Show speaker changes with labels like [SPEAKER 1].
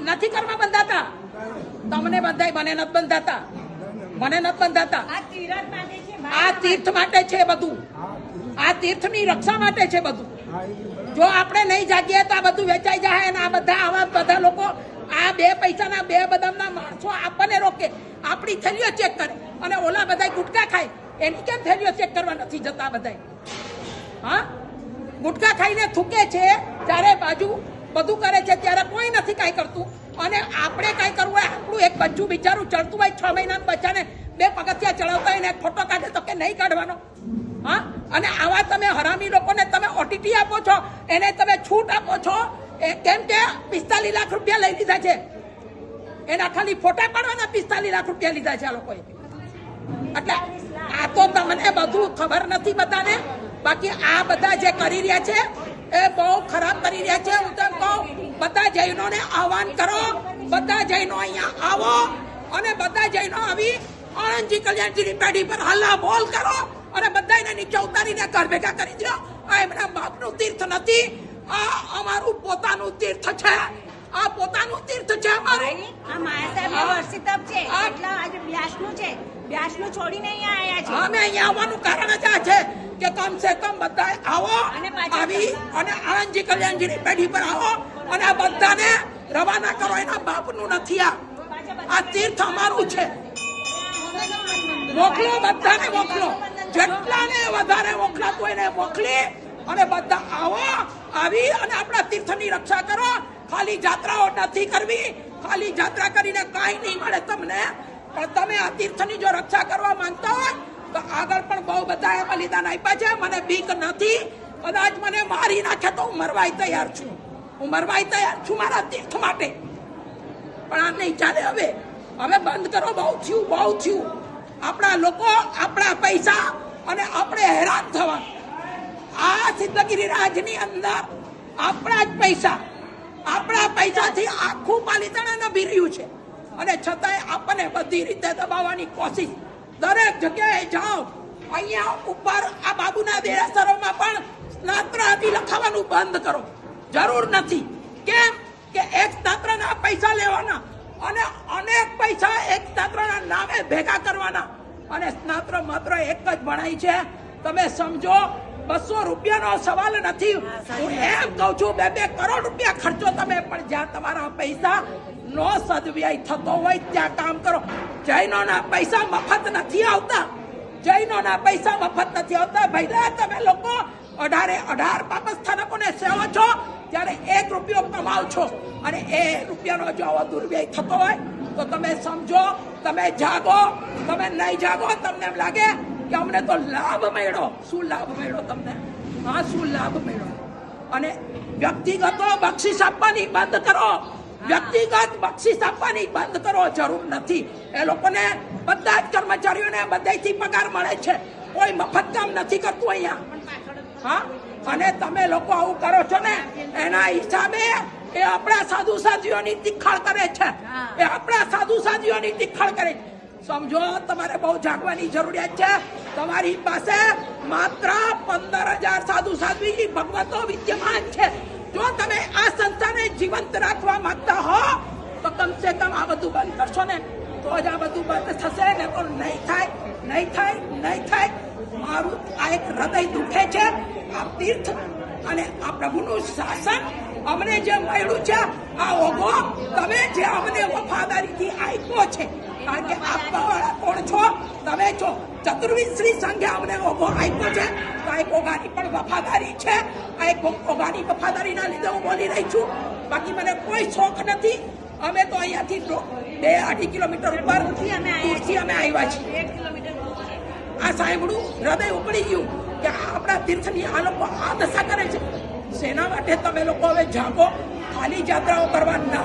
[SPEAKER 1] નથી કરવા બંધાતા. તમને બંધાય, મને નથી બંધાતા, મને નથી બંધાતા. આ તીર્થ માટે છે બધું, આ તીર્થની રક્ષા માટે છે બધું. જો આપણે નહીં જાગીએ તો આ બધું વેચાઈ જાય. અને આ બધા આવા બધા લોકો આ 2 પૈસાના 2 બદામના માણસો આપણને રોકે, આપણી થેલીઓ ચેક કરે, અને ઓલા બધા ગુટકા ખાય એની કેમ થેલીઓ ચેક કરવા નથી જતા બધા? હા, ગુટકા ખાઈને થૂકે છે ત્યારે બાજુ બધું કરે છે, ત્યારે કોઈ નથી કાંઈ કરતું. અને આપણે કાંઈ કરવું હોય, આપણું એક બચ્ચું બિચારું ચડતું હોય, 6 મહિનાના બચ્ચાને 2 પગથિયા ચડાવતા હોય ને એક ફોટો કાઢે તો કે નહીં કાઢવાનો? હા, અને આવા તમે હરામી લોકોને તમે ઓટીટી આપો છો, એને તમે છૂટ આપો છો. કેમ કે 45 લાખ રૂપિયા લઈ લીધા છે, એના ખાલી ફોટા પાડવાના 45 લાખ રૂપિયા લીધા છે આ લોકોએ. એટલે આ તો તમને બધું ખબર નથી બધાને. બાકી આ બધા જે કરી રહ્યા છે એ બહુ ખરાબ કરી રહ્યા છે. હું તેમ કહું, બધા જૈનોને આહવાન કરો, બધા જૈનો અહીંયા આવો અને બધા જૈનો આવી આણંદજી કલ્યાણજીની પેઢી પર હલ્લા બોલ કરો અને બધાને નીચે ઉતારીને ઘર ભેગા કરી દો. આ એમના બાપનું તીર્થ નથી, આ અમારું પોતાનું તીર્થ છે. આ પોતાનું તીર્થ છે અમારું.
[SPEAKER 2] આ માયાસાહેબ વર્ષી તપ છે એટલે આજે બ્યાસનું છે, બ્યાસનું છોડીને અહીંયા આવ્યા છે.
[SPEAKER 1] અમે અહીંયા આવવાનું કારણ જ આ છે કે કમ સે કમ બધા આવો, આવી અને આણંદજી કલ્યાણજીની પેઢી પર આવો અને આ બધાને રવાના કરો. એના બાપનું નથી આ તીર્થ અમારું છે. મોકલો, બધાને મોકલો, જેટલાને વધારે મોકલાતું હોય એને મોકલી અને બધા આવો, આવી અને આપણા તીર્થની રક્ષા કરો. ખાલી જાત્રાઓ નથી કરવી, ખાલી જાત્રા કરીને કાંઈ નહીં મળે તમને. પણ તમે આ તીર્થની જો રક્ષા કરવા માંગતા હોય તો આગળ પણ બહુ બધા બલિદાન આપ્યા છે. મને બીક નથી, કદાચ મને મારી નાખે તો હું મરવાય તૈયાર છું, હું મરવાય તૈયાર છું મારા તીર્થ માટે. પણ આ નહીં ચાલે. હવે બંધ કરો. બહુ થયું, બહુ થયું. આપણા લોકો, આપણા પૈસા અને આપણે હેરાન થવા. આ સિદ્ધગીરી રાજની અંદર આપણા જ પૈસા, આપણા પૈસાથી આખું પાલિતાણા નભી રહ્યું છે. અને છતાંય આપણને બધી રીતે દબાવવાની કોશિશ. દરેક જગ્યાએ જાઓ, અહીંયા ઉપર આ બાબુના દેરાસરોમાં પણ સ્નાત્ર આદિ લખાવાનું બંધ કરો. જરૂર નથી. કેમ કે એક સ્નાત્રના પૈસા લેવાના અને અનેક પૈસા એક સ્નાત્રના નામે ભેગા કરવાના. અને સ્નાત્ર માત્ર એક જ ભણાય છે, તમે સમજો. 200 રૂપિયાનો સવાલ નથી. હું એમ કહું છું 2-2 કરોડ રૂપિયા ખર્ચો તમે, પણ જ્યાં તમારા પૈસા નો સદવ્યય થતો હોય ત્યાં કામ કરો. જૈનોના પૈસા મફત નથી આવતા, જૈનોના પૈસા મફત નથી આવતા. ભઈલા તમે લોકો 18 પાપસ્થાનકોને સેવો છો ત્યારે 1 રૂપિયો કમાવ છો. અને એ રૂપિયાનો જો આવો દુર્વ્યય થતો હોય તો તમે સમજો, તમે જાગો. તમે નહીં જાગો, તમને એમ લાગે કે અમને તો લાભ મળ્યો. શું લાભ મળ્યો તમને? હા, શું લાભ મળ્યો? અને વ્યક્તિગતો બક્ષિસ આપવાની બંધ કરો. વ્યક્તિગત બક્ષિસ આપવાની બંધ કરો. જરૂર નથી. એ લોકોને બધા જ કર્મચારીઓને બધાથી પગાર મળે છે. કોઈ મફત કામ નથી કરતું અહીંયા. હા, અને તમે લોકો આવું કરો છો ને એના હિસાબે એ આપણા સાધુ સાધ્વીઓની તિખળ કરે છે. એ આપણા સાધુ સાધ્વીઓની તિખળ કરે છે. સમજો, તમારે બહુ જાગવાની જરૂરિયાત છે. તમારી પાસે માત્ર 15,000 સાધુ સાધ્વી ભગવતો વિદ્યમાન છે. જો તમે આ સંસ્થાને જીવંત રાખવા માંગતા હો તો કમ સે કમ આ બધું બંધ કરશો ને તો જ આ બધું બંધ થશે. ને તો નહીં થાય, નહીં થાય, નહીં થાય. મારું આ એક હૃદય દુખે છે. આ તીર્થ અને આ પ્રભુનું શાસન અમને જે મળ્યું છે, આ ઓગો તમે જે અમને વફાદારીથી આપ્યો છે. કારણ કે આપવાવાળા કોણ છો? તમે છો. ચતુર્વિધ શ્રી સંઘે અમને ઓગો આપ્યો છે. તો આ એક ઓગાની પણ વફાદારી છે. આ એક ઓગાની વફાદારીના લીધે હું બોલી રહી છું. બાકી મને કોઈ શોખ નથી. અમે તો અહીંયાથી 2-2.5 કિલોમીટર ઉપર દૂરથી અમે આવ્યા છીએ. આ સાંભળું હૃદય ઉપડી ગયું કે આપણા તીર્થની આ લોકો આ દશા કરે છે. શેના માટે તમે લોકો હવે જાગો. ખાલી જાત્રાઓ કરવા ના